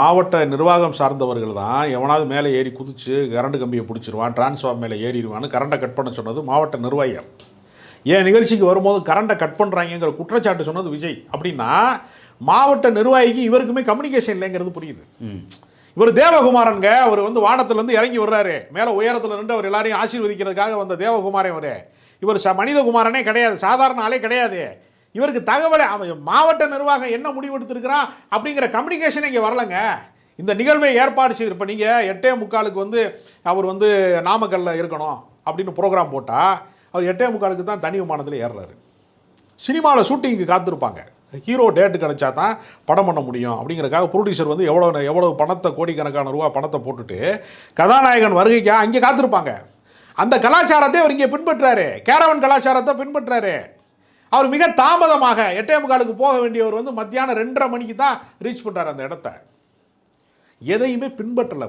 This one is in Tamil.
மாவட்ட நிர்வாகம் சார்ந்தவர்கள் தான் எவனாவது மேலே ஏறி குதிச்சு கரண்ட் கம்பியை பிடிச்சிருவான், டிரான்ஸ்ஃபார்ம் மேலே ஏறிடுவான்னு கரண்ட்டை கட் பண்ண சொன்னது மாவட்ட நிர்வாகிகள். ஏன் நிகழ்ச்சிக்கு வரும்போது கரண்ட்டை கட் பண்ணுறாங்கிற குற்றச்சாட்டு சொன்னது விஜய். அப்படின்னா மாவட்ட நிர்வாகிக்கு இவருக்குமே கம்யூனிகேஷன் இல்லைங்கிறது புரியுது. இவர் தேவகுமாரனுங்க, அவர் வானத்திலேருந்து இறங்கி வர்றாரு, மேலே உயரத்தில் நின்று அவர் எல்லாரையும் ஆசீர்வதிக்கிறதுக்காக வந்த தேவகுமாரன் இவர் மனிதகுமாரனே கிடையாது, சாதாரண ஆளே கிடையாது. இவருக்கு தகவலை மாவட்ட நிர்வாகம் என்ன முடிவெடுத்திருக்கிறான் அப்படிங்கிற கம்யூனிகேஷன் இங்கே வரலங்க. இந்த நிகழ்வை ஏற்பாடு செய்து இப்போ நீங்கள் 8:45 அவர் நாமக்கல்லில் இருக்கணும் அப்படின்னு ப்ரோக்ராம் போட்டால் அவர் 8:45 தான் தனி விமானத்தில் ஏறுறாரு. சினிமாவில் ஷூட்டிங்க்கு காத்திருப்பாங்க, ஹீரோ டேட்டு கிடைச்சா தான் படம் பண்ண முடியும் அப்படிங்கிறக்காக ப்ரொடியூசர் எவ்வளோ பணத்தை, கோடிக்கணக்கான ரூபா பணத்தை போட்டுட்டு கதாநாயகன் வருகைக்காக அங்கே காத்திருப்பாங்க. அந்த கலாச்சாரத்தை அவர் இங்கே பின்பற்றாரு, கேரவன் கலாச்சாரத்தை பின்பற்றாரு. அவர் மிக தாமதமாக 8:45 போக வேண்டியவர் மத்தியானம் 2:30 மணிக்கு தான் ரீச் பண்ணுறாரு அந்த இடத்த. எதையுமே பின்பற்றலை.